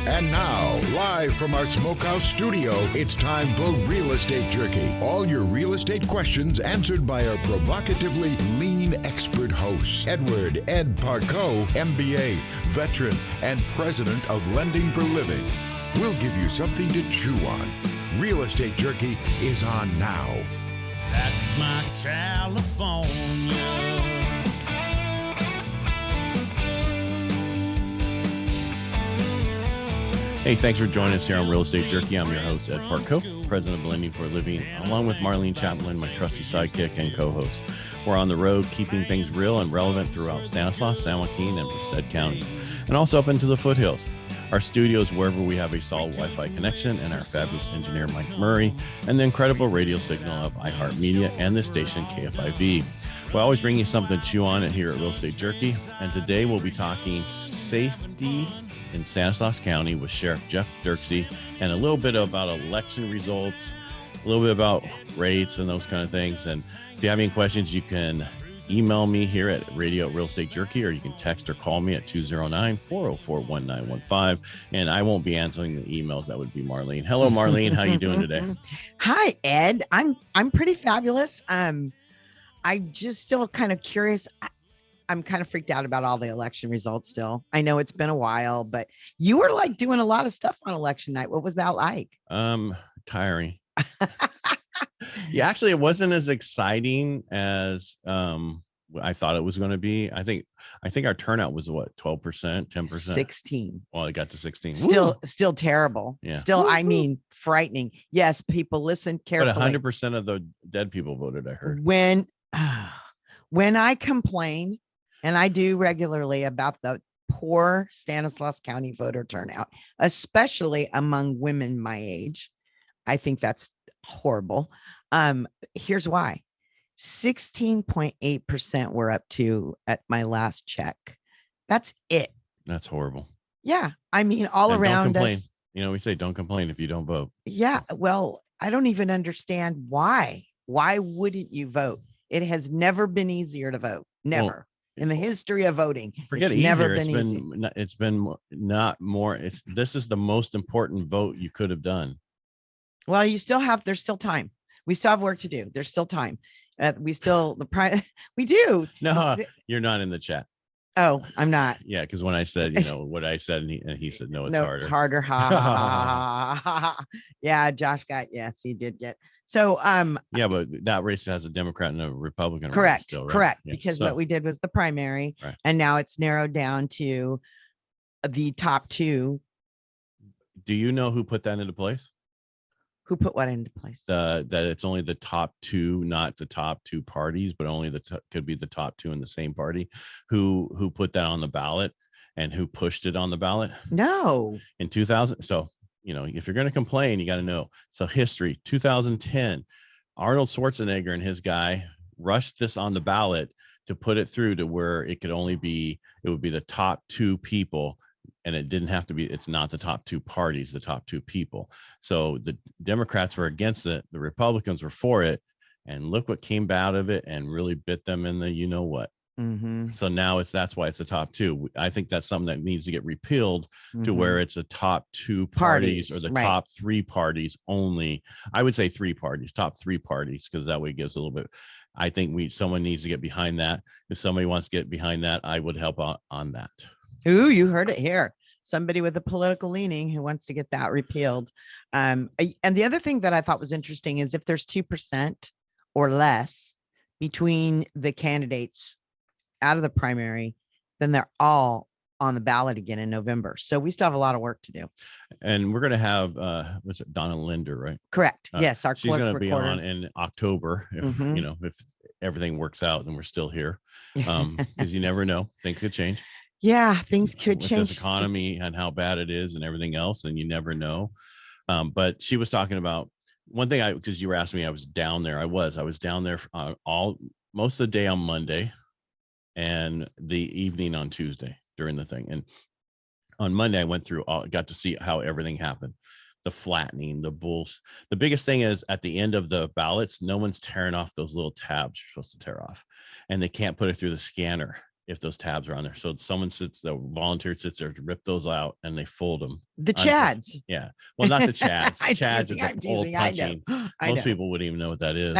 And now, live from our Smokehouse studio, it's time for Real Estate Jerky. All your real estate questions answered by our provocatively lean expert hosts. Edward Ed Parco, MBA, veteran, and president of Lending for Living. We'll give you something to chew on. Real Estate Jerky is on now. That's my California. Hey, thanks for joining us here on Real Estate Jerky. I'm your host, Ed Parco, president of Lending for a Living, along with Marlene Chaplin, my trusty sidekick and co-host. We're on the road keeping things real and relevant throughout Stanislaus, San Joaquin, and Merced counties, and also up into the foothills. Our studios wherever we have a solid Wi-Fi connection, and our fabulous engineer, Mike Murray, and the incredible radio signal of iHeartMedia and this station, KFIV. We always bring you something to chew on here at Real Estate Jerky, and today we'll be talking safety in Stanislaus County with Sheriff Dirkse, and a little bit about election results, a little bit about rates and those kind of things. And if you have any questions, you can email me here at Radio Real Estate Jerky, or you can text or call me at 209-404-1915. And I won't be answering the emails. That would be Marlene. Hello, Marlene. How you doing today? Hi, Ed. I'm pretty fabulous. I'm just still kind of curious. I'm kind of freaked out about all the election results still. I know it's been a while, but you were like doing a lot of stuff on election night. What was that like? Tiring. Yeah, actually, it wasn't as exciting as I thought it was going to be. I think our turnout was what, 12%, 10%, 16. Well, it got to 16. Still terrible. Yeah. Still, I mean, frightening. Yes, people listen carefully. But 100% of the dead people voted, I heard. When I complain, and I do regularly, about the poor Stanislaus County voter turnout, especially among women my age, I think that's horrible. Here's why. 16.8% we're up to at my last check. That's it. That's horrible. Yeah. I mean, all and around don't complain. us. You know, we say don't complain if you don't vote. Yeah. Well, I don't even understand why. Why wouldn't you vote? It has never been easier to vote. Never. Well, in the history of voting. Forget it's easier. Never been easy. It's been not more. This is the most important vote you could have done. Well, there's still time. We still have work to do. There's still time. We do. No, you're not in the chat. Oh, I'm not. Yeah, because when I said, what I said, and he said, no, it's harder. It's harder. Ha, ha, ha, ha. Yeah, Josh yes, he did get. So, yeah, but that race has a Democrat and a Republican. Correct. Still, right? Correct. Yeah. Because what we did was the primary, right, and now it's narrowed down to the top two. Do you know who put that into place? Who put what into place? That it's only the top two, not the top two parties, but only could be the top two in the same party. Who put that on the ballot and who pushed it on the ballot? No. In 2000. So, if you're going to complain, you got to know. So history, 2010, Arnold Schwarzenegger and his guy rushed this on the ballot to put it through to where it would be the top two people. And it didn't have to be, it's not the top two parties, the top two people. So the Democrats were against it. The Republicans were for it. And look what came out of it and really bit them in the, what. Mm-hmm. So now that's why it's the top two. I think that's something that needs to get repealed to where it's the top two parties or the top three parties only. I would say three parties, top three parties, because that way it gives a little bit. I think someone needs to get behind that. If somebody wants to get behind that, I would help on that. Ooh, you heard it here. Somebody with a political leaning who wants to get that repealed. And the other thing that I thought was interesting is if there's 2% or less between the candidates out of the primary, then they're all on the ballot again in November. So we still have a lot of work to do. And we're going to have, what's it, Donna Linder, right? Correct. Yes. She's going to be on in October. If, if everything works out, then we're still here. Because you never know. Things could change. Yeah, things could change. This economy and how bad it is and everything else, and you never know. But she was talking about one thing because you were asking me, I was down there. I was down there most of the day on Monday and the evening on Tuesday during the thing. And on Monday, I went through got to see how everything happened. The flattening, the bulls. The biggest thing is at the end of the ballots, no one's tearing off those little tabs you're supposed to tear off, and they can't put it through the scanner if those tabs are on there. So the volunteer sits there to rip those out, and they fold them. The Chads. Yeah. Well, not the Chads. I'm Chads teasing, is I'm the old teasing, I know. punching. I Most know. people wouldn't even know what that is.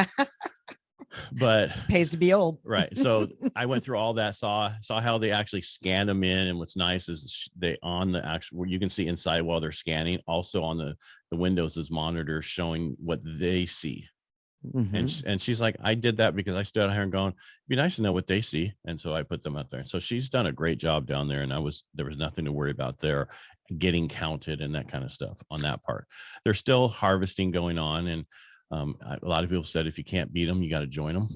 But Pays to be old. right. So I went through all that, saw how they actually scan them in. And what's nice is they on the actual, where you can see inside while they're scanning. Also on the windows is monitors showing what they see. Mhm. And she's like, I did that because I stood out here and going, it'd be nice to know what they see. And so I put them up there. So she's done a great job down there. And there was nothing to worry about there, getting counted and that kind of stuff on that part. There's still harvesting going on. And a lot of people said, if you can't beat them, you got to join them.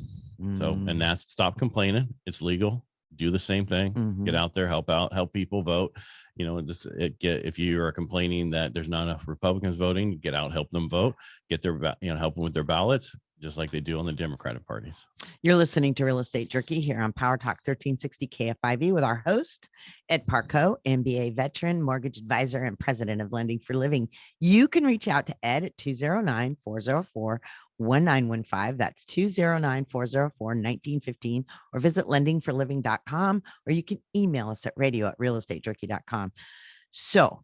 So, and that's stop complaining. It's legal. Do the same thing. Get out there, help people vote. You know, if you are complaining that there's not enough Republicans voting, get out, help them vote, help them with their ballots, just like they do on the Democratic parties. You're listening to Real Estate Jerky here on PowerTalk 1360 KFIV with our host, Ed Parco, MBA veteran, mortgage advisor, and president of Lending for Living. You can reach out to Ed at 209-404-1915. That's 209-404-1915, or visit lendingforliving.com, or you can email us at radio@realestatejerky.com. So,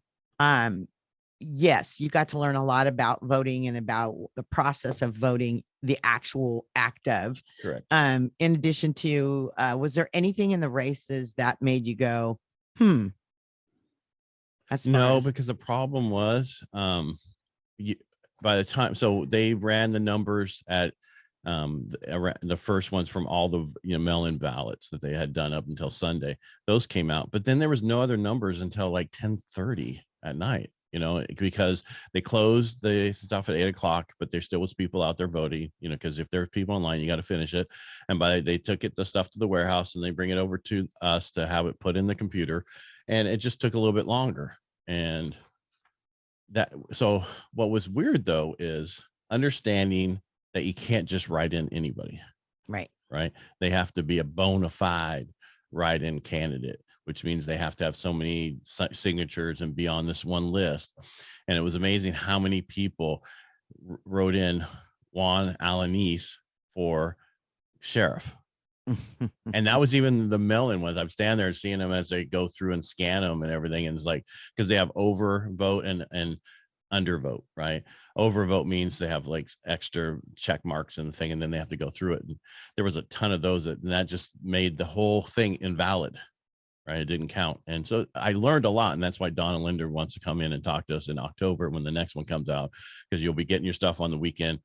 yes, you got to learn a lot about voting and about the process of voting, the actual act of. Correct. In addition to, was there anything in the races that made you go, No, because the problem was, by the time, so they ran the numbers at the first ones from all the mail-in ballots that they had done up until Sunday. Those came out, but then there was no other numbers until like 10:30 at night. Because they closed the stuff at 8:00, but there still was people out there voting, because if there's people online, you got to finish it. And they took the stuff to the warehouse and they bring it over to us to have it put in the computer. And it just took a little bit longer. And so what was weird though, is understanding that you can't just write in anybody. Right. They have to be a bona fide write-in candidate, which means they have to have so many signatures and be on this one list. And it was amazing how many people wrote in Juan Alanis for sheriff. And that was even the mail-in ones. I'm standing there seeing them as they go through and scan them and everything. And it's like, because they have overvote and undervote, right? Overvote means they have like extra check marks and the thing, and then they have to go through it. And there was a ton of those, and that just made the whole thing invalid. Right, it didn't count. And so I learned a lot, and that's why Donna Linder wants to come in and talk to us in October when the next one comes out, because you'll be getting your stuff on the weekend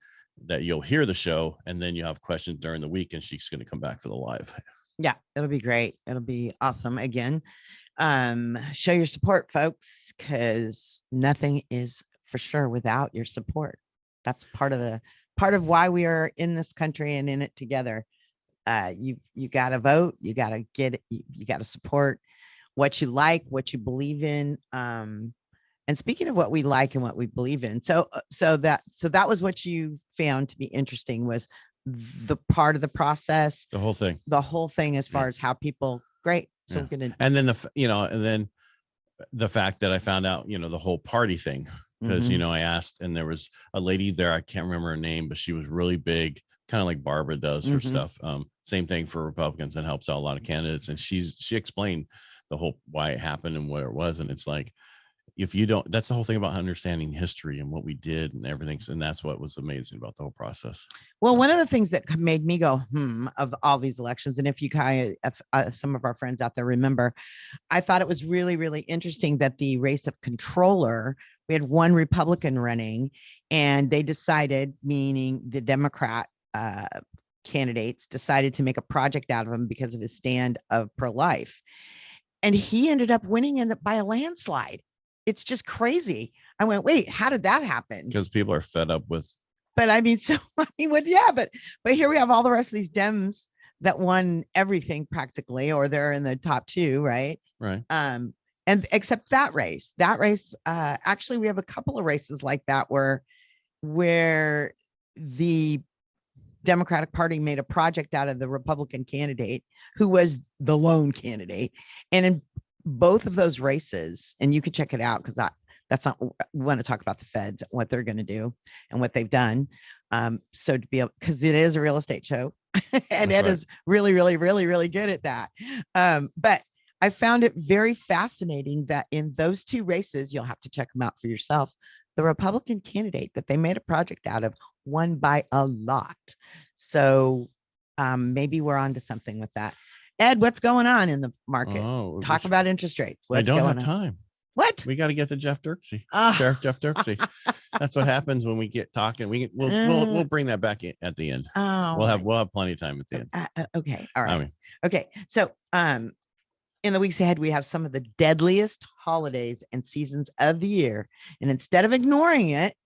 that you'll hear the show, and then you have questions during the week, and she's going to come back for the live. Yeah, it'll be great. It'll be awesome. Again, show your support, folks, because nothing is for sure without your support. That's part of why we are in this country and in it together. You got to vote. You got to get it. You got to support what you like, what you believe in. And speaking of what we like and what we believe in, so that was what you found to be interesting, was the part of the process, the whole thing as far as how people. Great. So we're gonna. And then the fact that I found out, the whole party thing, because I asked, and there was a lady there, I can't remember her name, but she was really big, kind of like Barbara does her stuff. Same thing for Republicans, and helps out a lot of candidates. And she explained the whole why it happened and what it was. And it's like, if you don't, that's the whole thing about understanding history and what we did and everything. And that's what was amazing about the whole process. Well, one of the things that made me go, of all these elections, and if you guys, some of our friends out there remember, I thought it was really, really interesting that the race of controller, we had one Republican running, and they decided, meaning the Democrat candidates decided to make a project out of him because of his stand of pro-life. And he ended up winning by a landslide. It's just crazy. I went, wait, how did that happen? Because people are fed up with. But but here we have all the rest of these Dems that won everything practically, or they're in the top two, right? Right. And except that race, actually we have a couple of races like that where the Democratic Party made a project out of the Republican candidate, who was the lone candidate. And in both of those races, and you can check it out because That's not, we want to talk about the feds, what they're going to do and what they've done. So to be able, because it is a real estate show and Ed is really, really, really, really good at that. But I found it very fascinating that in those two races, you'll have to check them out for yourself. The Republican candidate that they made a project out of won by a lot. So maybe we're on to something with that. Ed, what's going on in the market? Talk about interest rates. I don't have time. What? We got to get to Jeff Dirkse, Sheriff Jeff Dirkse. That's what happens when we get talking. We'll bring that back at the end. We'll have plenty of time at the end. Okay. All right. Okay. So in the weeks ahead, we have some of the deadliest holidays and seasons of the year. And instead of ignoring it,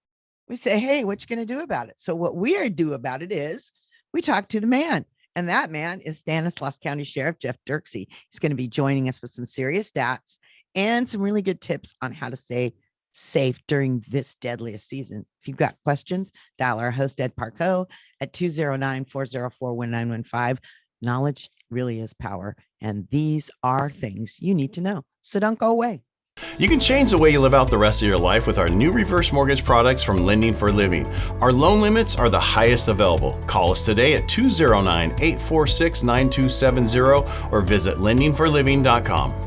we say, hey, what you going to do about it? So what we are do about it is we talk to the man. And that man is Stanislaus County Sheriff Jeff Dirkse. He's going to be joining us with some serious stats and some really good tips on how to stay safe during this deadliest season. If you've got questions, dial our host Ed Parco at 209-404-1915. Knowledge really is power, and these are things you need to know. So don't go away. You can change the way you live out the rest of your life with our new reverse mortgage products from Lending for Living. Our loan limits are the highest available. Call us today at 209-846-9270 or visit lendingforliving.com.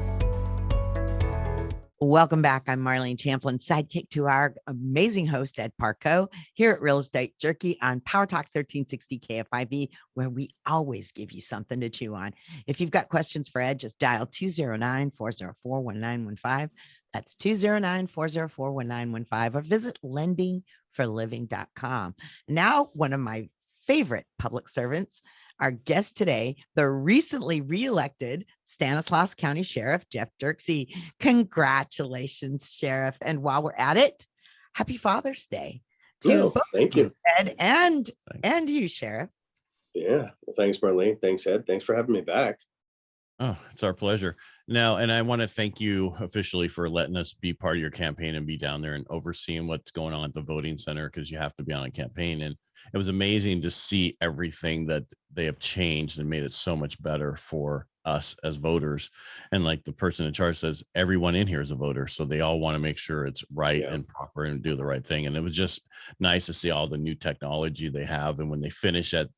Welcome back. I'm Marlene Champlin, sidekick to our amazing host, Ed Parco, here at Real Estate Jerky on PowerTalk 1360 KFIV, where we always give you something to chew on. If you've got questions for Ed, just dial 209-404-1915. That's 209-404-1915, or visit lendingforliving.com. Now, one of my favorite public servants, our guest today, the recently reelected Stanislaus County Sheriff, Jeff Dirkse. Congratulations, Sheriff. And while we're at it, happy Father's Day to both thank you, Ed and you, Sheriff. Yeah. Well, thanks, Marlene. Thanks, Ed. Thanks for having me back. Oh, it's our pleasure. Now, and I want to thank you officially for letting us be part of your campaign and be down there and overseeing what's going on at the voting center, because you have to be on a campaign. And it was amazing to see everything that they have changed and made it so much better for us as voters. And like the person in charge says, everyone in here is a voter, so they all want to make sure it's right and proper and do the right thing. And it was just nice to see all the new technology they have. And when they finish at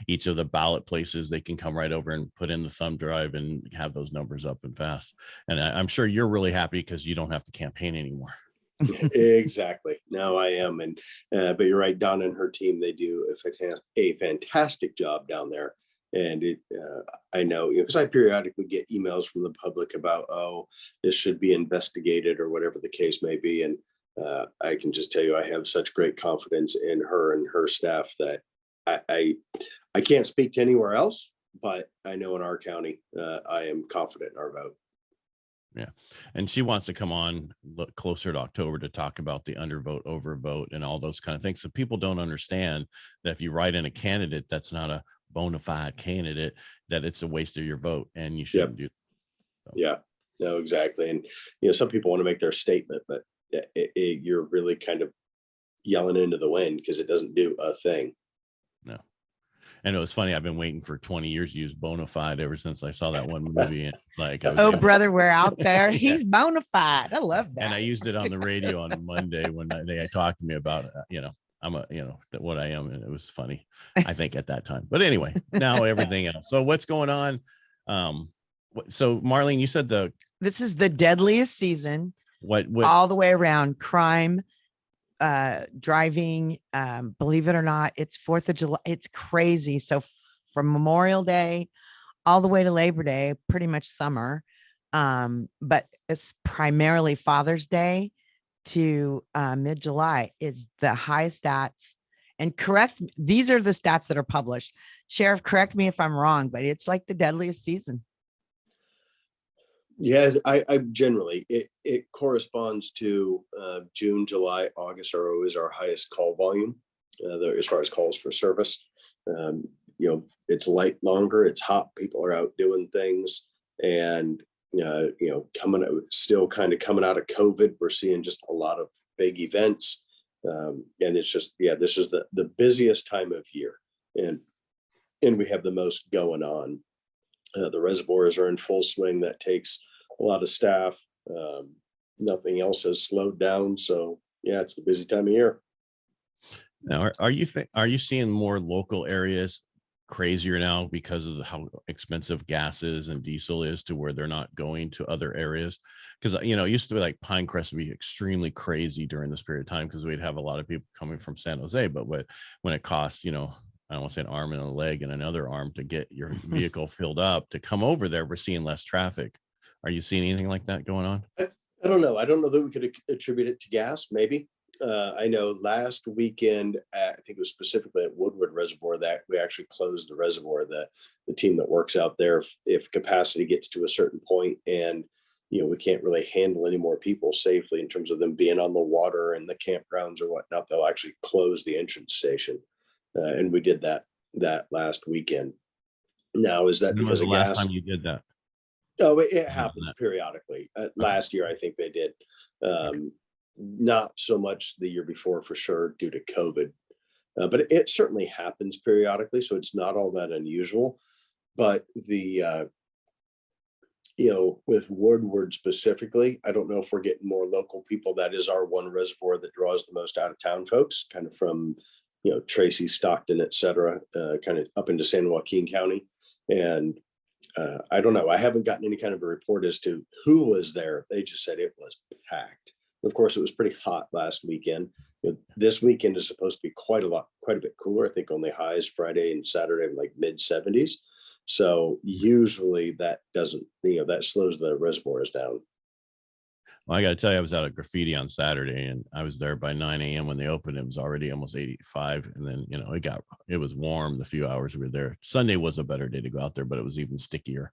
each of the ballot places, they can come right over and put in the thumb drive and have those numbers up and fast. And I'm sure you're really happy because you don't have to campaign anymore. Exactly. No, I am. And but you're right, Donna and her team, they do a fantastic job down there. And I know, because I periodically get emails from the public about, oh, this should be investigated or whatever the case may be. And I can just tell you, I have such great confidence in her and her staff that I can't speak to anywhere else, but I know in our county, I am confident in our vote. Yeah. And she wants to come on look closer to October to talk about the undervote, overvote, and all those kind of things. So people don't understand that if you write in a candidate that's not a bona fide candidate, that it's a waste of your vote and you shouldn't do that. So. Yeah, no, exactly. And, some people want to make their statement, but you're really kind of yelling into the wind because it doesn't do a thing. No. And it was funny. I've been waiting for 20 years to use bona fide ever since I saw that one movie. And brother, we're out there. Yeah. He's bona fide. I love that. And I used it on the radio on a Monday when they talked to me about, I'm what I am. And it was funny, I think, at that time. But anyway, now everything else. So what's going on? So Marlene, you said this is the deadliest season. What all the way around: crime, driving, believe it or not, it's 4th of July. It's crazy. So from Memorial Day all the way to Labor Day, pretty much summer. But it's primarily Father's Day to mid-July is the highest stats. And these are the stats that are published. Sheriff, correct me if I'm wrong, but it's like the deadliest season. Yeah, I generally, it corresponds to June, July, August are always our highest call volume as far as calls for service. It's light longer, it's hot, people are out doing things, and still kind of coming out of COVID, we're seeing just a lot of big events, and it's just, this is the busiest time of year, and we have the most going on. The reservoirs are in full swing. That takes a lot of staff. nothing else has slowed down. So yeah, it's the busy time of year. Now, are you seeing more local areas crazier now because of how expensive gas is and diesel is, to where they're not going to other areas? Because it used to be like Pinecrest would be extremely crazy during this period of time because we'd have a lot of people coming from San Jose, but when it costs, I don't want to say an arm and a leg and another arm to get your vehicle filled up to come over there, we're seeing less traffic. Are you seeing anything like that going on? I don't know. I don't know that we could attribute it to gas. Maybe. I know last weekend, I think it was specifically at Woodward Reservoir, that we actually closed the reservoir. The team that works out there, if capacity gets to a certain point and we can't really handle any more people safely in terms of them being on the water and the campgrounds or whatnot, they'll actually close the entrance station. And we did that last weekend. Now, is that because of gas? Last time you did that? Oh, it happens periodically. Last year, I think they did. Not so much the year before, for sure, due to COVID. But it certainly happens periodically, so it's not all that unusual. But with Woodward specifically, I don't know if we're getting more local people. That is our one reservoir that draws the most out of town folks, kind of from Tracy, Stockton, et cetera, kind of up into San Joaquin County. And I don't know. I haven't gotten any kind of a report as to who was there. They just said it was packed. Of course, it was pretty hot last weekend. This weekend is supposed to be quite a bit cooler. I think only highs Friday and Saturday, like mid 70s. So usually that doesn't, that slows the reservoirs down. Well, I got to tell you, I was out at Graffiti on Saturday, and I was there by 9 a.m. when they opened. It was already almost 85, and then it was warm the few hours we were there. Sunday was a better day to go out there, but it was even stickier.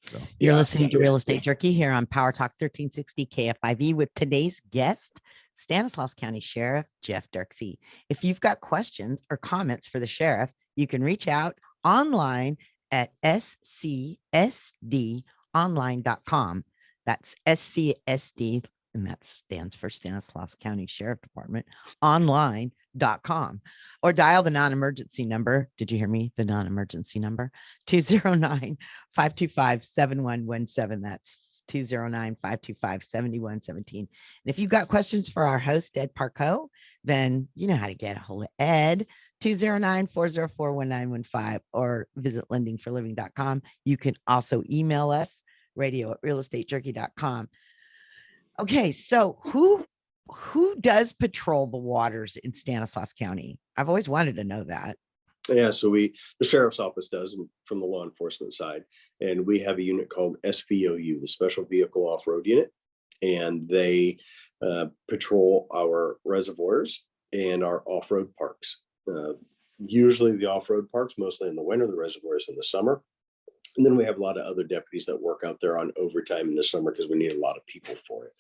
So you're listening to Real Estate Jerky here on PowerTalk 1360 KFIV with today's guest, Stanislaus County Sheriff Jeff Dirkse. If you've got questions or comments for the sheriff, you can reach out online at scsdonline.com. That's SCSD, and that stands for Stanislaus County Sheriff Department, online.com. Or dial the non-emergency number. Did you hear me? The non-emergency number, 209-525-7117. That's 209-525-7117. And if you've got questions for our host, Ed Parco, then you know how to get a hold of Ed, 209-404-1915, or visit lendingforliving.com. You can also email us, radio@reelestatejerky.com. Okay, so who does patrol the waters in Stanislaus County? I've always wanted to know that. Yeah, so the sheriff's office does from the law enforcement side, and we have a unit called SVOU, the Special Vehicle Off-Road Unit, and they patrol our reservoirs and our off-road parks. Usually the off-road parks, mostly in the winter, the reservoirs in the summer. And then we have a lot of other deputies that work out there on overtime in the summer because we need a lot of people for it.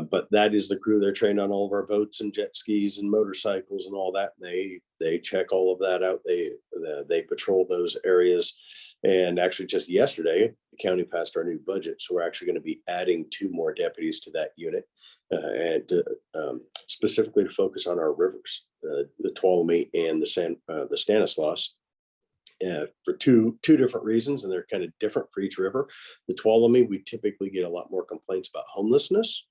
But that is the crew. They're trained on all of our boats and jet skis and motorcycles and all that. And they check all of that out. They patrol those areas. And actually just yesterday, the county passed our new budget. So we're actually going to be adding 2 more deputies to that unit and specifically to focus on our rivers, the Tuolumne and the Stanislaus. For two different reasons, and they're kind of different for each river. The Tuolumne, we typically get a lot more complaints about homelessness.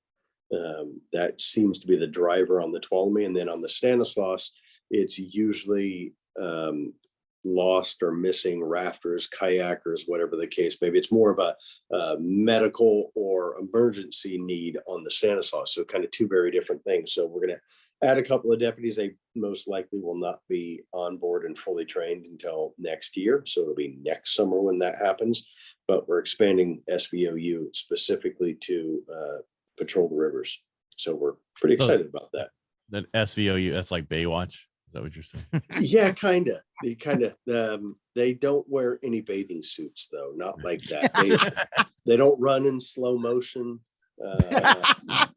That seems to be the driver on the Tuolumne, and then on the Stanislaus, it's usually lost or missing rafters, kayakers, whatever the case. Maybe it's more of a medical or emergency need on the Stanislaus. So kind of 2 very different things. So we're going to add a couple of deputies. They most likely will not be on board and fully trained until next year. So it'll be next summer when that happens. But we're expanding SVOU specifically to patrol the rivers. So we're pretty excited about that. That SVOU, that's like Baywatch. Is that what you're saying? Yeah, kind of. They don't wear any bathing suits, though. Not like that. They don't run in slow motion.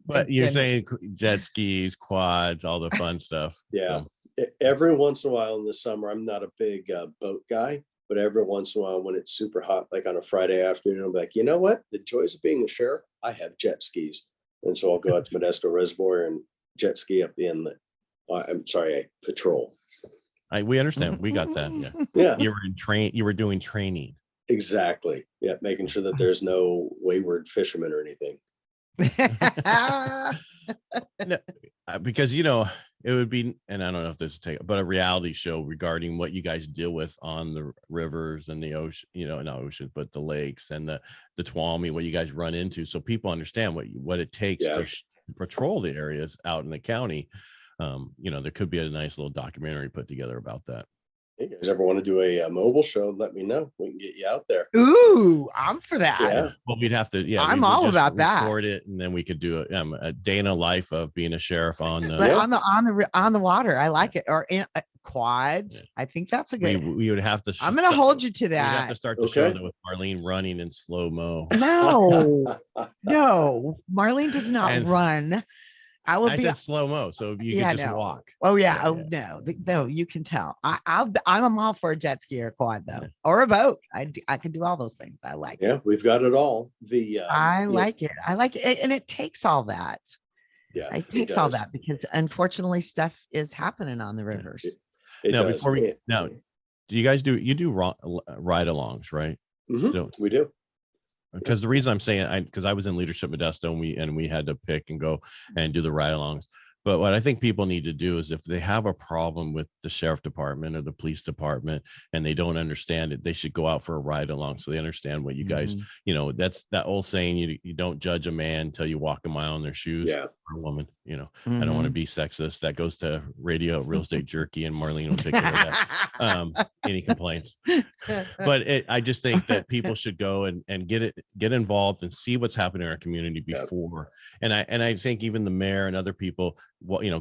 But you're saying jet skis, quads, all the fun stuff. Yeah. So. Every once in a while in the summer, I'm not a big boat guy, but every once in a while when it's super hot, like on a Friday afternoon, I'm like, you know what? The joys of being the sheriff, I have jet skis. And so I'll go out to Modesto Reservoir and jet ski up the inlet. I'm sorry, I patrol. We understand. We got that. Yeah. Yeah. You were doing training. Exactly. Yeah. Making sure that there's no wayward fishermen or anything. No, because it would be, and I don't know if this is but a reality show regarding what you guys deal with on the rivers and the ocean, not ocean, but the lakes and the Tuolumne, what you guys run into, so people understand what it takes to patrol the areas out in the county. There could be a nice little documentary put together about that. Hey, you guys ever want to do a mobile show? Let me know. We can get you out there. Ooh, I'm for that. Yeah. Well, we'd have to. Yeah, I'm we would all just about that. record it, and then we could do a day in a life of being a sheriff on the Like on the water. I like it. Or in quads. Yeah. I think that's a good. We would have to. I'm going to hold you to that. We have to start the show with Marlene running in slow mo. No, Marlene does not run. I said slow mo, so you could just walk. Oh yeah. No, you can tell. I'm all for a jet ski or a quad though, or a boat. I can do all those things. I like. Yeah, we've got it all. I like it. I like it, and it takes all that. Yeah, it takes all that because unfortunately stuff is happening on the rivers. Do you guys do ride-alongs, right? Mm-hmm. So, we do. Because the reason I'm saying, because I was in leadership Modesto, and we had to pick and go and do the ride-alongs. But what I think people need to do is, if they have a problem with the sheriff department or the police department and they don't understand it, they should go out for a ride along so they understand what you guys, that's that old saying, you don't judge a man until you walk a mile in their shoes. Yeah. Or a woman, I don't want to be sexist. That goes to radio, Real Estate Jerky, and Marlene will take care of that. Any complaints? But I just think that people should go and get involved and see what's happening in our community before. And I think even the mayor and other people,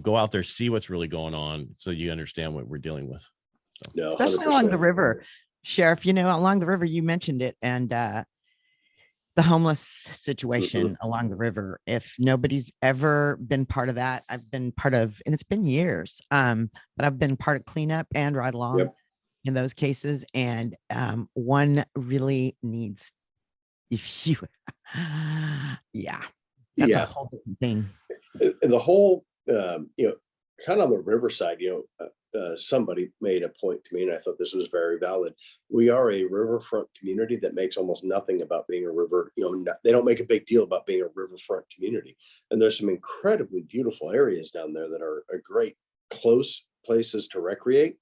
go out there, see what's really going on, so you understand what we're dealing with. So. No, especially 100%. Along the river, Sheriff. Along the river, you mentioned it, and the homeless situation along the river. If nobody's ever been part of that, I've been part of, and it's been years. But I've been part of cleanup and ride along in those cases, and one really needs, if you, that's a whole different thing. The whole, kind of on the riverside, somebody made a point to me, and I thought this was very valid. We are a riverfront community that makes almost nothing about being a river. They don't make a big deal about being a riverfront community. And there's some incredibly beautiful areas down there that are a great close places to recreate.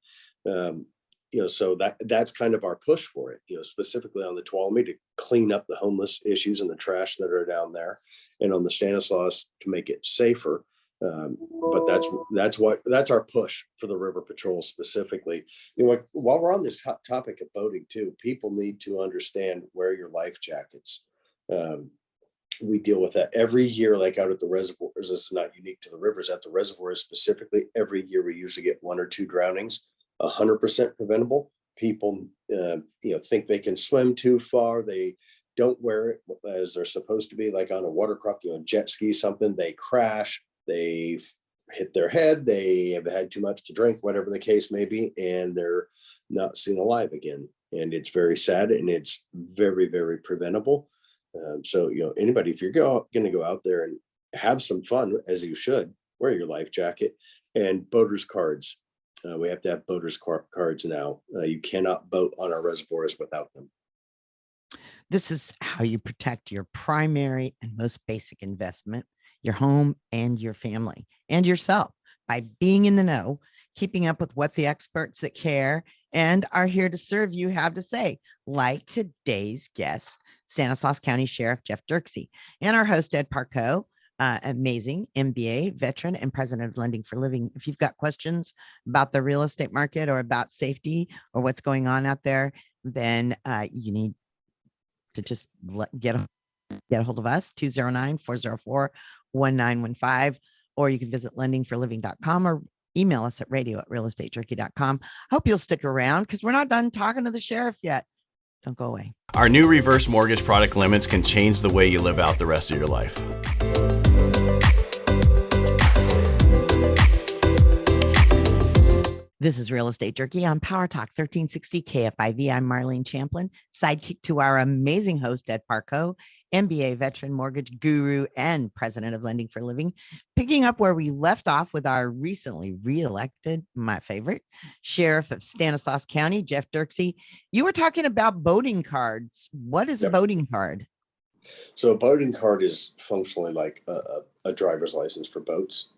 So that's kind of our push for it, specifically on the Tuolumne, to clean up the homeless issues and the trash that are down there, and on the Stanislaus to make it safer. But that's our push for the river patrol specifically. While we're on this topic of boating too, people need to understand, wear your life jackets. We deal with that every year, like out at the reservoirs. This is not unique to the rivers. At the reservoirs specifically, every year we usually get 1 or 2 drownings. 100% preventable. People, think they can swim too far. They don't wear it as they're supposed to be, like on a watercraft, jet ski, something. They crash, they hit their head, they have had too much to drink, whatever the case may be, and they're not seen alive again. And it's very sad, and it's very, very preventable. So, anybody, if you're going to go out there and have some fun, as you should, wear your life jacket and boaters cards. We have to have boaters cards now. You cannot boat on our reservoirs without them. This is how you protect your primary and most basic investment, your home and your family and yourself, by being in the know, keeping up with what the experts that care and are here to serve you have to say, like today's guest, Stanislaus County Sheriff Jeff Dirkse, and our host, Ed Parco. Amazing MBA veteran and president of Lending for Living. If you've got questions about the real estate market or about safety or what's going on out there, then you need to just get a hold of us, 209-404-1915, or you can visit lendingforliving.com or email us at radio@realestatejerky.com. Hope you'll stick around because we're not done talking to the sheriff yet. Don't go away. Our new reverse mortgage product limits can change the way you live out the rest of your life. This is Real Estate Jerky on PowerTalk 1360 KFIV. I'm Marlene Champlin, sidekick to our amazing host, Ed Parco, MBA veteran, mortgage guru, and president of Lending for Living. Picking up where we left off with our recently reelected, my favorite, Sheriff of Stanislaus County, Jeff Dirkse. You were talking about boating cards. What is a boating card? So a boating card is functionally like a driver's license for boats.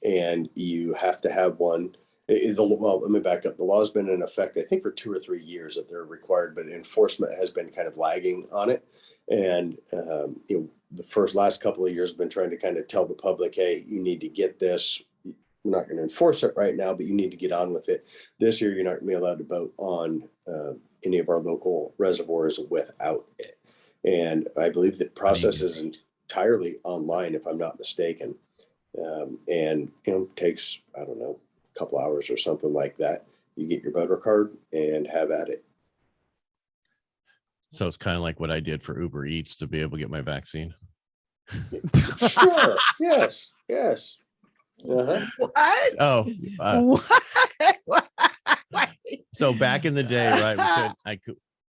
And you have to have one. Well, let me back up. The law's been in effect, I think, for 2 or 3 years that they're required, but enforcement has been kind of lagging on it. And the last couple of years have been trying to kind of tell the public, hey, you need to get this. We're not going to enforce it right now, but you need to get on with it. This year, you're not going to be allowed to boat on any of our local reservoirs without it. And I believe the process is entirely online, if I'm not mistaken. And takes, I don't know, a couple hours or something like that. You get your boater card and have at it. So it's kind of like what I did for Uber Eats to be able to get my vaccine. Sure. Yes. Uh-huh. What? Oh, What? so back in the day, right?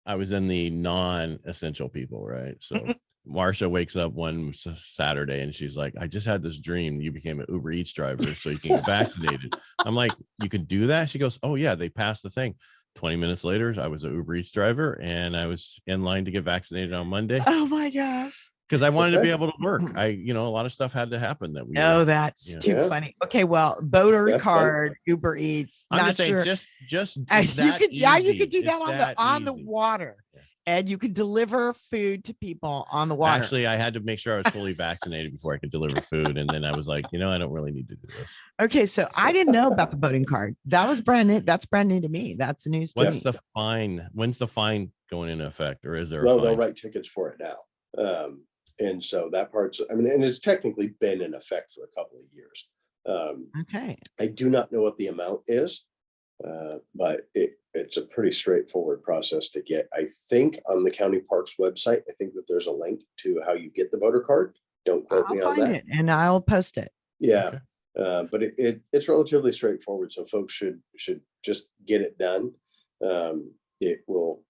I was in the non-essential people, right? So Marsha wakes up one Saturday and she's like, I just had this dream. You became an Uber Eats driver so you can get vaccinated. I'm like, you can do that? She goes, oh yeah, they passed the thing. 20 minutes later, I was an Uber Eats driver and I was in line to get vaccinated on Monday. Oh my gosh. Because I wanted to be able to work. A lot of stuff had to happen that we. Oh, that's too funny. Okay, well, boater card, funny. Uber Eats. I'm just saying, sure. just you could, you could do that on the water, and you could deliver food to people on the water. Actually, I had to make sure I was fully vaccinated before I could deliver food, and then I was like, I don't really need to do this. Okay, so I didn't know about the boating card. That was brand new. That's brand new to me. That's news to me. What's the fine? When's the fine going into effect, or is there? They'll write tickets for it now. And so that part's, and it's technically been in effect for a couple of years. Okay. I do not know what the amount is, but it's a pretty straightforward process to get. I think on the county parks website, I think that there's a link to how you get the voter card. Don't quote me on that. It and I'll post it. Yeah. Okay. But it's relatively straightforward. So folks should just get it done. It will,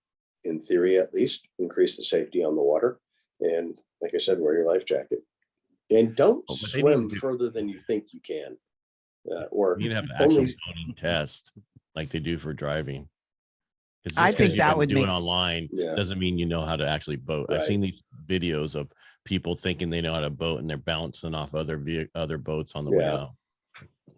in theory, at least increase the safety on the water. And like I said, wear your life jacket and don't swim further than you think you can. Or you need to have an actual boating test like they do for driving. I think that would do it online doesn't mean you know how to actually boat. Right. I've seen these videos of people thinking they know how to boat and they're bouncing off other boats on the way out.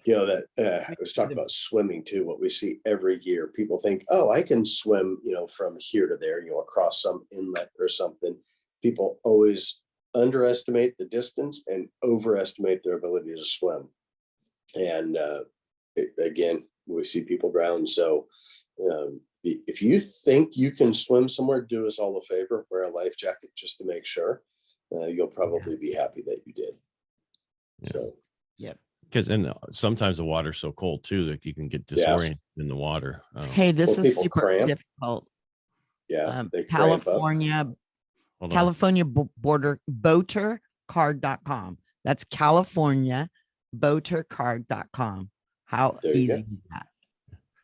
I was talking about swimming too. What we see every year, people think, oh, I can swim, from here to there, across some inlet or something. People always underestimate the distance and overestimate their ability to swim. And again, we see people drown. So if you think you can swim somewhere, do us all a favor, wear a life jacket just to make sure. You'll probably be happy that you did. Yeah. So, because sometimes the water's so cold too that you can get disoriented in the water. Hey, this is super difficult. Yeah, California border boatercard.com. That's California boatercard.com. How easy is that?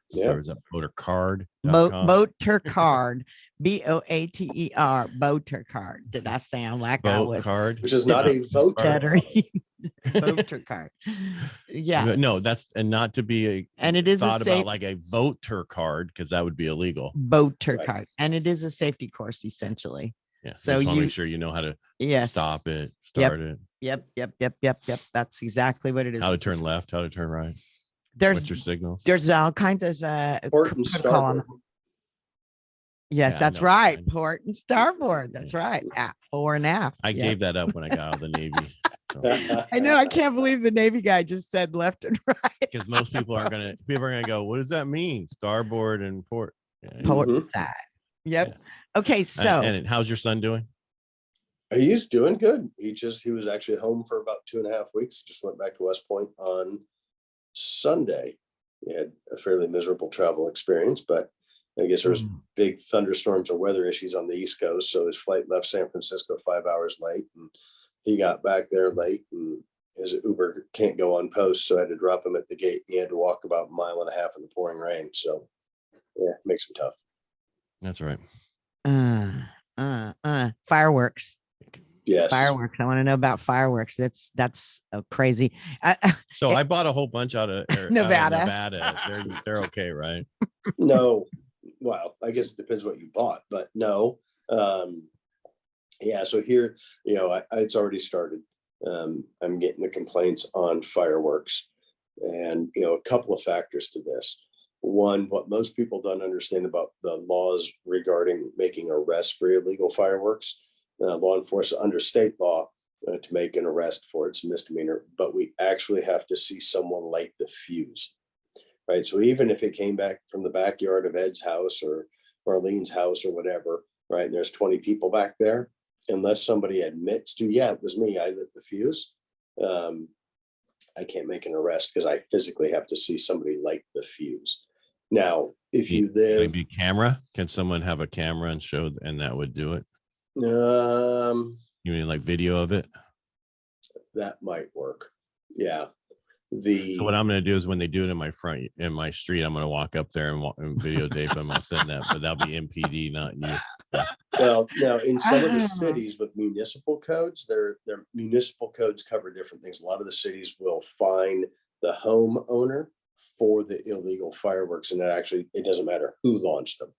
So is that boater card? Boater card, BOATER, boater card. Did I sound like boat I was? Card, which is not a vote. Boater card. Yeah. No, that's not to be and it is thought about like a voter card because that would be illegal. Boater card, and it is a safety course essentially. Yeah. So you want to make sure you know how to stop it, start it. Yep. That's exactly what it is. How to turn left, how to turn right. What's your signals? There's all kinds of port and starboard. Yes, that's right. Port and starboard. That's right. Fore and aft. I gave that up when I got out of the Navy. So. I know. I can't believe the Navy guy just said left and right. Because most people are gonna go, what does that mean? Starboard and port. Port side. Yep. Yeah. Okay. So and how's your son doing? He's doing good. He was actually home for about 2.5 weeks. Just went back to West Point on Sunday. He had a fairly miserable travel experience, but I guess there was big thunderstorms or weather issues on the East Coast. So his flight left San Francisco 5 hours late, and he got back there late, and his Uber can't go on post. So I had to drop him at the gate. He had to walk about 1.5 miles in the pouring rain. So yeah, it makes him tough. That's right. Fireworks. Yes. Fireworks. I want to know about fireworks. That's crazy. So I bought a whole bunch out of Nevada. They're okay, right? No. Well, I guess it depends what you bought, but no. Yeah, so here, it's already started. I'm getting the complaints on fireworks, and a couple of factors to this. One, what most people don't understand about the laws regarding making arrests for illegal fireworks. Law enforcement under state law, to make an arrest for it's a misdemeanor, but we actually have to see someone light the fuse, right? So even if it came back from the backyard of Ed's house or Arlene's house or whatever, right, and there's 20 people back there, unless somebody admits to, yeah, it was me, I lit the fuse, I can't make an arrest because I physically have to see somebody light the fuse. Now, if you live, maybe camera, can someone have a camera and show, and that would do it? You mean like video of it? That might work. Yeah. So what I'm going to do is when they do it in my street, I'm going to walk up there and videotape them. I'll send that, but that'll be MPD, not you. Well, now in some of the cities with municipal codes, their municipal codes cover different things. A lot of the cities will fine the homeowner for the illegal fireworks, and it doesn't matter who launched them.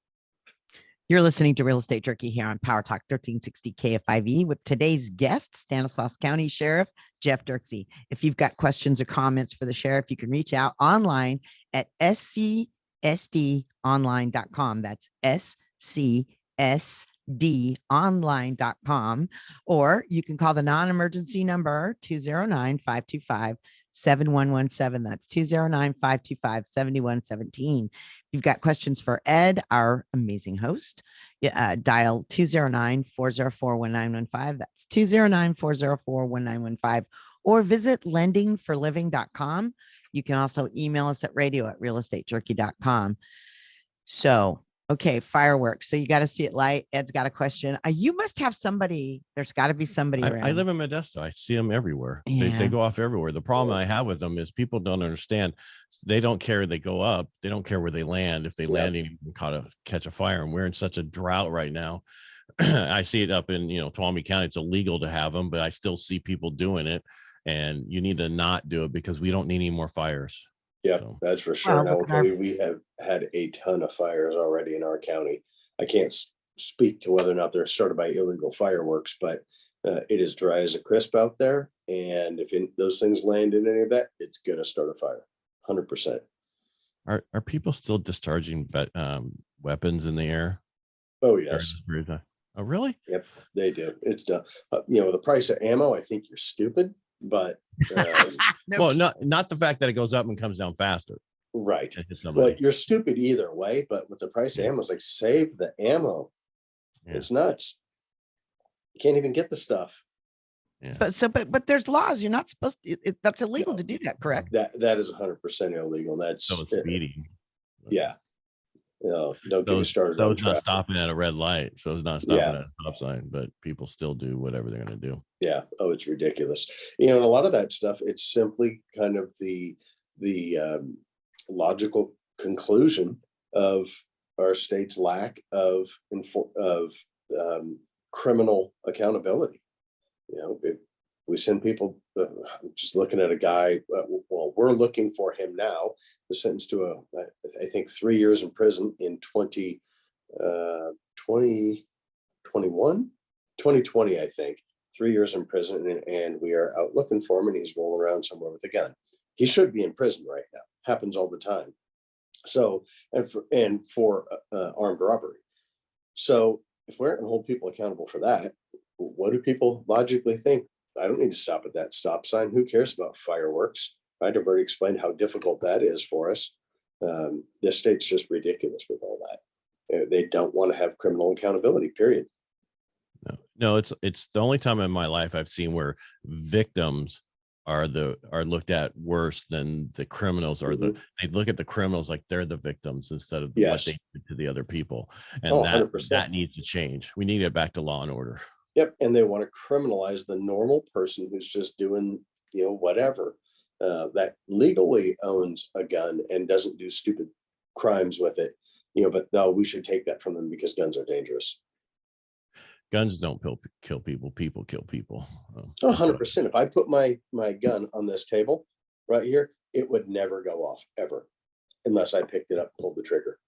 You're listening to Real Estate Jerky here on PowerTalk 1360 KFIV with today's guest, Stanislaus County Sheriff Jeff Dirkse. If you've got questions or comments for the sheriff, you can reach out online at scsdonline.com. That's scsdonline.com. Or you can call the non-emergency number 209-525-7117. That's 209-525-7117. You've got questions for Ed, our amazing host. Dial 209-404-1915. That's 209-404-1915. Or visit lendingforliving.com. You can also email us at radio@realestatejerky.com. So, okay, fireworks. So you got to see it light. Ed's got a question. You must have somebody. There's got to be somebody around. I live in Modesto. I see them everywhere. Yeah. They go off everywhere. The problem I have with them is people don't understand. They don't care. They go up. They don't care where they land. If they land, you can catch a fire. And we're in such a drought right now. I see it up in, Tuolumne County. It's illegal to have them, but I still see people doing it. And you need to not do it because we don't need any more fires. Yeah, So. that's for sure. And I will tell you, we have had a ton of fires already in our county. I can't speak to whether or not they're started by illegal fireworks, but it is dry as a crisp out there. And if those things land in any of that, it's going to start a fire, 100%. Are people still discharging weapons in the air? Oh, yes. Oh, really? Yep, they do. It's done. The price of ammo, I think you're stupid, but well, not the fact that it goes up and comes down faster. Right. Well, you're stupid either way, but with the price of ammo, it's like, save the ammo. Yeah. It's nuts. You can't even get the stuff. Yeah. But there's laws. You're not supposed to. That's illegal to do that, correct? That is 100% illegal. That's so it's speeding. Yeah. Don't get me started. So it's not stopping at a red light. So it's not stopping at a stop sign, but people still do whatever they're going to do. Yeah. Oh, it's ridiculous. And a lot of that stuff, it's simply kind of the logical conclusion of our state's lack of criminal accountability. We send people, just looking at a guy, we're looking for him now, was sentenced to I think 3 years in prison in 2020, I think, 3 years in prison. And we are out looking for him, and he's rolling around somewhere with a gun. He should be in prison right now. Happens all the time. So, and for armed robbery. So if we're going to hold people accountable for that, what do people logically think? I don't need to stop at that stop sign. Who cares about fireworks? I've already explained how difficult that is for us. This state's just ridiculous with all that. They don't want to have criminal accountability, period. No, it's the only time in my life I've seen where victims are looked at worse than the criminals are. They look at the criminals like they're the victims instead of what they did to the other people. And that needs to change. We need to get back to law and order. Yep. And they want to criminalize the normal person who's just doing, whatever, that legally owns a gun and doesn't do stupid crimes with it, but no, we should take that from them because guns are dangerous. Guns don't kill people. People kill people. 100%. If I put my gun on this table right here, it would never go off ever unless I picked it up, pulled the trigger,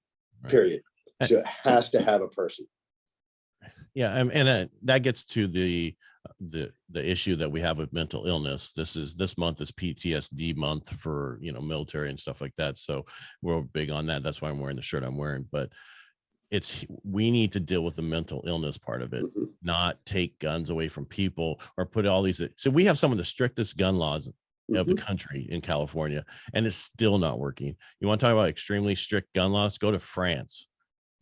period. So it has to have a person. Yeah, and that gets to the issue that we have with mental illness. This month is PTSD month for military and stuff like that. So we're big on that. That's why I'm wearing the shirt I'm wearing. But we need to deal with the mental illness part of it, not take guns away from people or put all these. So we have some of the strictest gun laws of the country in California, and it's still not working. You want to talk about extremely strict gun laws? Go to France.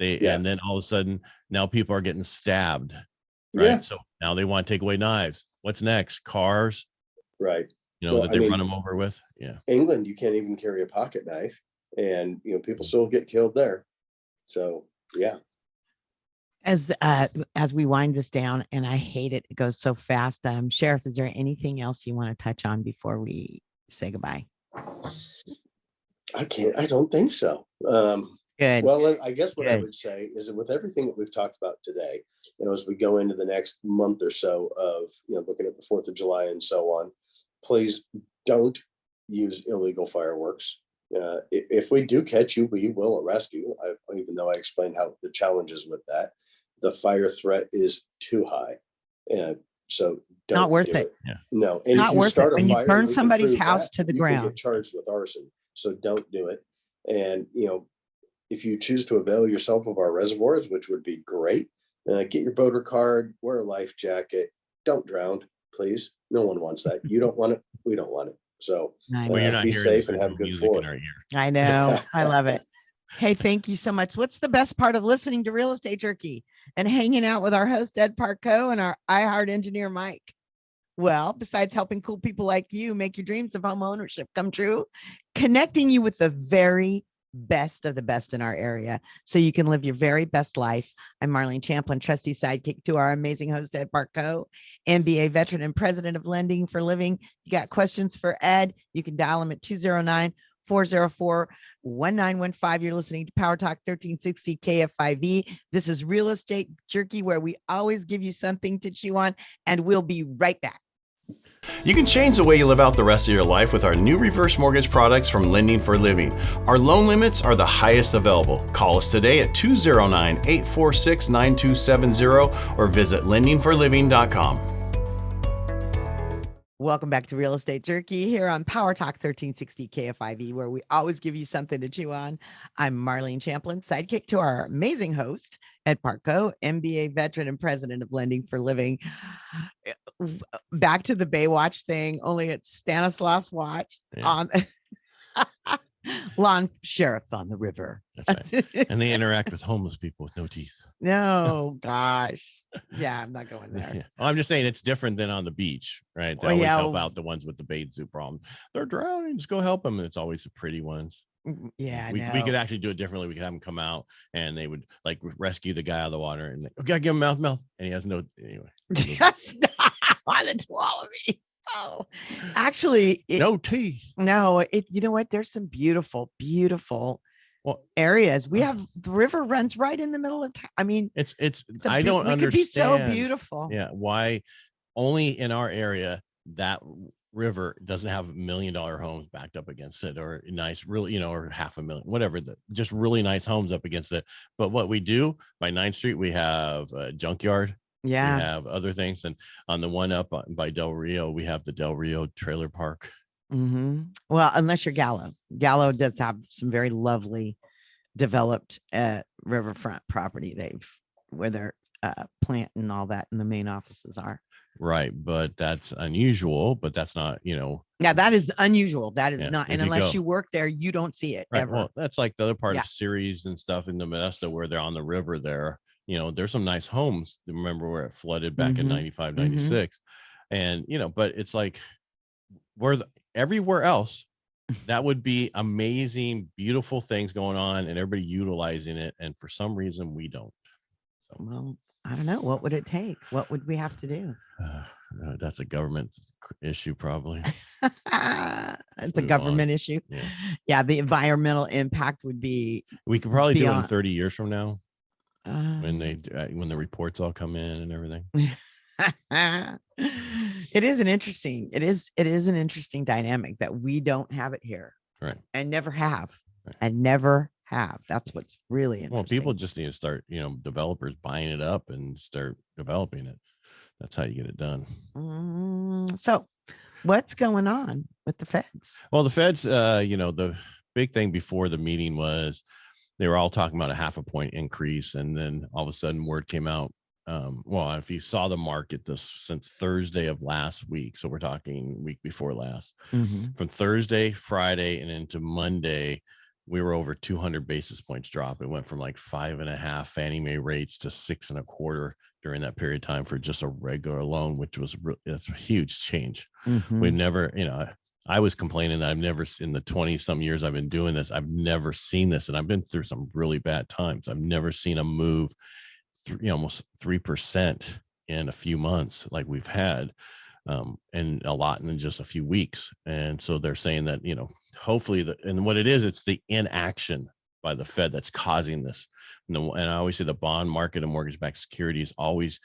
And then all of a sudden now people are getting stabbed, right? Yeah. So now they want to take away knives. What's next? Cars, right? That they run them over with. Yeah. England, you can't even carry a pocket knife, and people still get killed there. So yeah. As we wind this down, and I hate it, it goes so fast. Sheriff, is there anything else you want to touch on before we say goodbye? I don't think so. Good. Well, I guess what I would say is that with everything that we've talked about today, as we go into the next month or so of, looking at the 4th of July and so on, please don't use illegal fireworks. If we do catch you, we will arrest you. Even though I explained how the challenges with that, the fire threat is too high. So don't not worth do it. Yeah. No. And not if you worth start it. a When you fire, burn we can somebody's prove house that, to the you ground. can get charged with arson. So don't do it. And, if you choose to avail yourself of our reservoirs, which would be great, get your boater card, wear a life jacket, don't drown, please. No one wants that. You don't want it. We don't want it. So you're not be hearing safe and have good music floor. in our ear. I know. I love it. Hey, thank you so much. What's the best part of listening to Real Estate Jerky and hanging out with our host, Ed Parco, and our iHeart engineer, Mike? Well, besides helping cool people like you make your dreams of home ownership come true, connecting you with the very best of the best in our area so you can live your very best life. I'm Marlene Champlin, trusty sidekick to our amazing host, Ed Parco, MBA veteran and president of Lending for Living. You got questions for Ed, you can dial him at 209-404-1915. You're listening to PowerTalk 1360 KFIV. This is Real Estate Jerky, where we always give you something to chew on, and we'll be right back. You can change the way you live out the rest of your life with our new reverse mortgage products from Lending for Living. Our loan limits are the highest available. Call us today at 209-846-9270 or visit lendingforliving.com. Welcome back to Real Estate Jerky here on PowerTalk 1360 KFIV, where we always give you something to chew on. I'm Marlene Champlin, sidekick to our amazing host, Ed Parco, MBA veteran and president of Lending for Living. Back to the Baywatch thing, only it's Stanislaus watched on lawn sheriff on the river. That's right. And they interact with homeless people with no teeth. No, gosh. Yeah, I'm not going there. Yeah. Well, I'm just saying it's different than on the beach, right? They always help out the ones with the bathing suit problem. They're drowning, just go help them. And it's always the pretty ones. Yeah, we could actually do it differently. We could have them come out and they would like rescue the guy out of the water and we gotta give him mouth. And he has no, anyway. That's not on the swallow me. Oh, actually, no teeth. No, you know what? There's some beautiful areas. We have the river runs right in the middle of town. I mean, it's I don't understand. It could be so beautiful. Yeah, why only in our area that river doesn't have $1 million homes backed up against it, or nice, really, or $500,000, whatever. Just really nice homes up against it. But what we do by 9th Street, we have a junkyard. Yeah. We have other things. And on the one up by Del Rio, we have the Del Rio trailer park. Mm-hmm. Well, unless you're Gallo. Gallo does have some very lovely developed riverfront property where their plant and all that and the main offices are. Right. But that's unusual, but that's not, Yeah, that is unusual. That is not. And unless you work there, you don't see it ever. Well, that's like the other part of Ceres and stuff in the Modesto where they're on the river there. There's some nice homes. Remember where it flooded back in 95, 96. And, but it's like everywhere else, that would be amazing, beautiful things going on and everybody utilizing it. And for some reason we don't. So, well, I don't know. What would it take? What would we have to do? That's a government issue, probably. It's a government issue. Yeah. The environmental impact would be. We could probably do it in 30 years from now. When the reports all come in and everything. It is an interesting dynamic that we don't have it here. Right. And never have. Right. And never have. That's what's really interesting. Well, people just need to start, developers buying it up and start developing it. That's how you get it done. So what's going on with the feds? Well, the feds, the big thing before the meeting was they were all talking about a 0.5 point increase. And then all of a sudden word came out. If you saw the market since Thursday of last week, so we're talking week before last, from Thursday, Friday, and into Monday, we were over 200 basis points drop. It went from like 5.5 Fannie Mae rates to 6.25 during that period of time for just a regular loan, which was it's a huge change. We've never, I was complaining that I've never, in the 20 some years I've been doing this, I've never seen this, and I've been through some really bad times. I've never seen a move almost 3% in a few months like we've had, and a lot in just a few weeks. And so they're saying that, hopefully and what it is, it's the inaction by the Fed that's causing this. And I always say the bond market and mortgage-backed securities always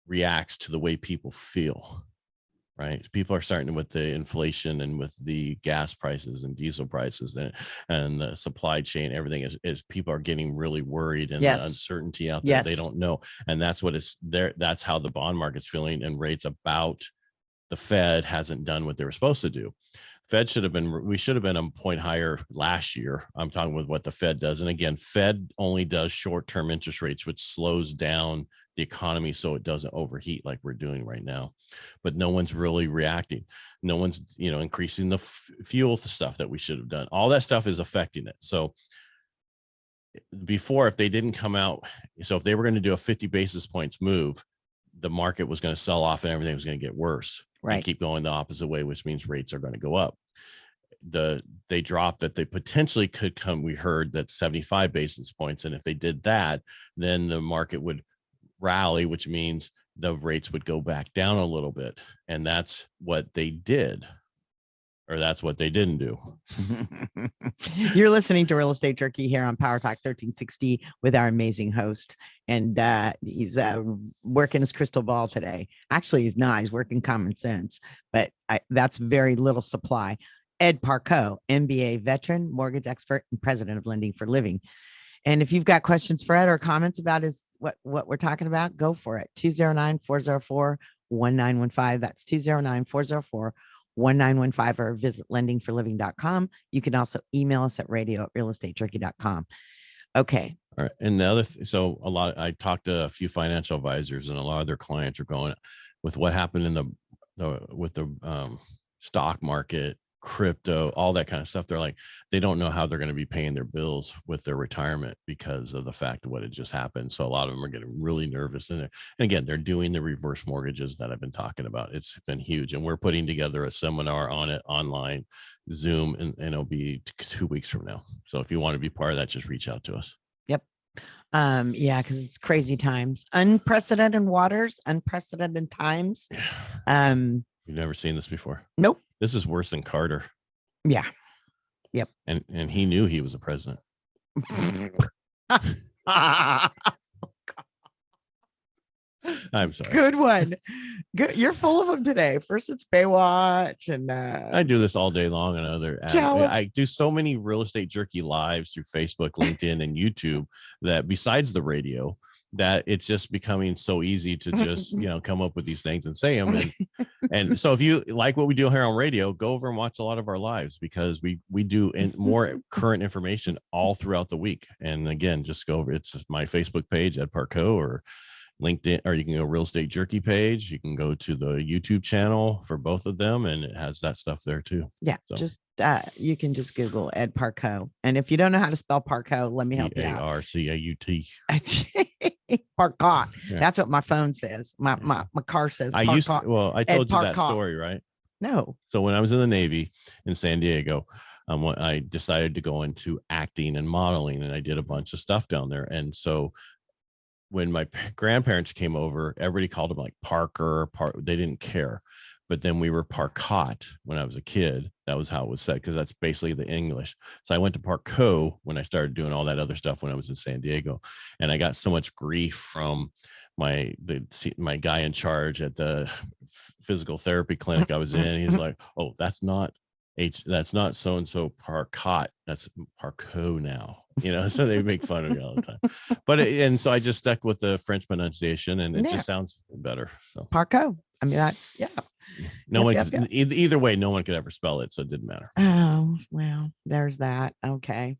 reacts to the way people feel. Right. People are starting with the inflation and with the gas prices and diesel prices and the supply chain. Everything is people are getting really worried, and the uncertainty out there. They don't know. And that's what it's there. That's how the bond market's feeling, and rates about the Fed hasn't done what they were supposed to do. We should have been a point higher last year. I'm talking with what the Fed does. And again, Fed only does short-term interest rates, which slows down the economy so it doesn't overheat like we're doing right now. But no one's really reacting. No one's, increasing the fuel stuff that we should have done. All that stuff is affecting it. So before, if they didn't come out, so if they were going to do a 50 basis points move, the market was going to sell off and everything was going to get worse. Right. And keep going the opposite way, which means rates are going to go up. They dropped that they potentially could come. We heard that 75 basis points. And if they did that, then the market would rally, which means the rates would go back down a little bit. And that's what they did, or that's what they didn't do. You're listening to Real Estate Jerky here on PowerTalk 1360 with our amazing host. And he's working his crystal ball today. Actually, he's not. He's working common sense, but that's very little supply. Ed Parco, MBA veteran, mortgage expert, and president of Lending for Living. And if you've got questions for Ed or comments about what we're talking about, go for it. 209-404-1915. That's 209-404-1915, or visit lendingforliving.com. You can also email us at radio@realestatejerky.com. Okay. All right. And I talked to a few financial advisors, and a lot of their clients are going with what happened in the stock market, crypto, all that kind of stuff. They're like, they don't know how they're going to be paying their bills with their retirement because of the fact of what had just happened. So a lot of them are getting really nervous in there. And again, they're doing the reverse mortgages that I've been talking about. It's been huge. And we're putting together a seminar on it online, Zoom, and it'll be 2 weeks from now. So if you want to be part of that, just reach out to us. Yep. Because it's crazy times, unprecedented waters, unprecedented times. You've never seen this before. Nope. This is worse than Carter. Yeah. Yep. And he knew he was a president. I'm sorry. Good one. Good. You're full of them today. First it's Baywatch, and I do this all day long on other. I do so many Real Estate Jerky lives through Facebook, LinkedIn, and YouTube that besides the radio, that it's just becoming so easy to just come up with these things and say them. And so if you like what we do here on radio, go over and watch a lot of our lives, because we do more current information all throughout the week. And again, just go over, it's my Facebook page at Parco, or LinkedIn, or you can go Real Estate Jerky page. You can go to the YouTube channel for both of them, and it has that stuff there too. Yeah, so just you can just Google Ed Parco, and if you don't know how to spell Parco, let me help you out. Parcaut. Parcot. Yeah. That's what my phone says. My car says. I told you that story, right? No. So when I was in the Navy in San Diego, I decided to go into acting and modeling, and I did a bunch of stuff down there. And so when my grandparents came over, everybody called them like Parker. They didn't care. But then we were Parcot when I was a kid. That was how it was said, because that's basically the English. So I went to Parco when I started doing all that other stuff when I was in San Diego, and I got so much grief from my guy in charge at the physical therapy clinic I was in. He's like, "Oh, that's not That's not so and so Parcot. That's Parco now. So they make fun of me all the time. But and so I just stuck with the French pronunciation, and it just sounds better. So Parco. I mean, that's No one could, either way, no one could ever spell it, so it didn't matter. Oh, well, there's that. Okay.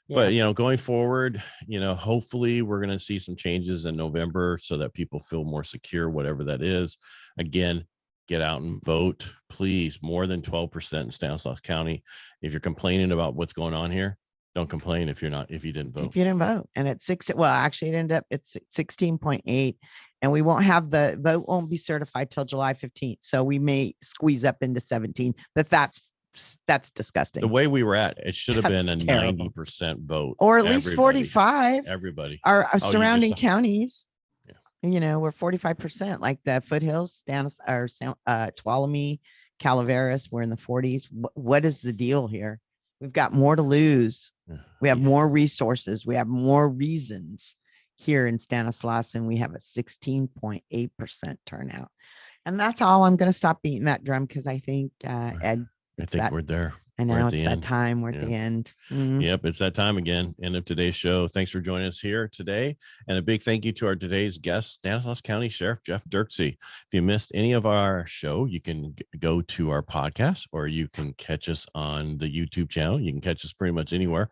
But going forward, hopefully we're going to see some changes in November so that people feel more secure, whatever that is. Again, get out and vote, please. More than 12% in Stanislaus County. If you're complaining about what's going on here, don't complain if you didn't vote. If you didn't vote. And it's actually it ended up it's 16.8, and we won't have the vote won't be certified till July 15th. So we may squeeze up into 17, but that's disgusting. The way we were at, it should have been a terrible. 90% vote. Or at least 45. Everybody. Our surrounding counties. We're 45%, like the foothills, Tuolumne, Calaveras, we're in the 40s. What is the deal here? We've got more to lose. We have more resources. We have more reasons here in Stanislaus, and we have a 16.8% turnout. And that's all. I'm going to stop beating that drum because I think, Ed, I think we're there. I know it's that time. We're at the end. Yep, it's that time again. End of today's show. Thanks for joining us here today. And a big thank you to our today's guest, Stanislaus County Sheriff Jeff Dirkse. If you missed any of our show, you can go to our podcast, or you can catch us on the YouTube channel. You can catch us pretty much anywhere.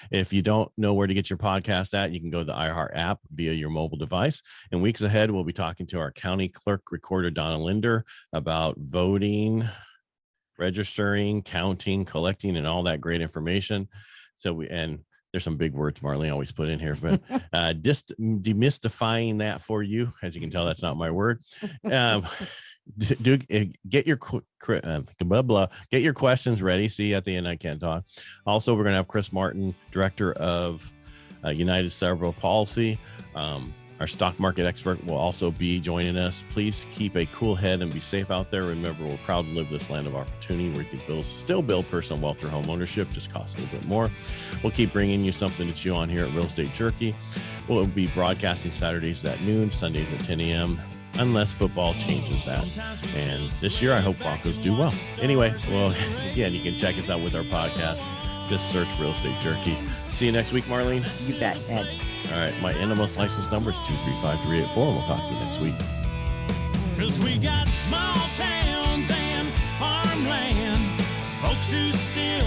If you don't know where to get your podcast at, you can go to the iHeart app via your mobile device. In weeks ahead, we'll be talking to our county clerk recorder, Donna Linder, about voting, registering, counting, collecting, and all that great information. And there's some big words Marlene always put in here, but just demystifying that for you. As you can tell, that's not my word. Get your get your questions ready. See, at the end I can't talk. Also, we're going to have Chris Martin, director of United Cerebral Palsy. Our stock market expert will also be joining us. Please keep a cool head and be safe out there. Remember, we're proud to live this land of opportunity where you can still build personal wealth through home ownership, just costs a little bit more. We'll keep bringing you something to chew on here at Real Estate Jerky. We'll be broadcasting Saturdays at noon, Sundays at 10 a.m., unless football changes that. And this year, I hope Broncos do well. Anyway, well, again, you can check us out with our podcast. Just search Real Estate Jerky. See you next week, Marlene. You bet, Ed. All right, my NMLS license number is 235384. We'll talk to you next week. 'Cause we got small towns and farmland, folks who still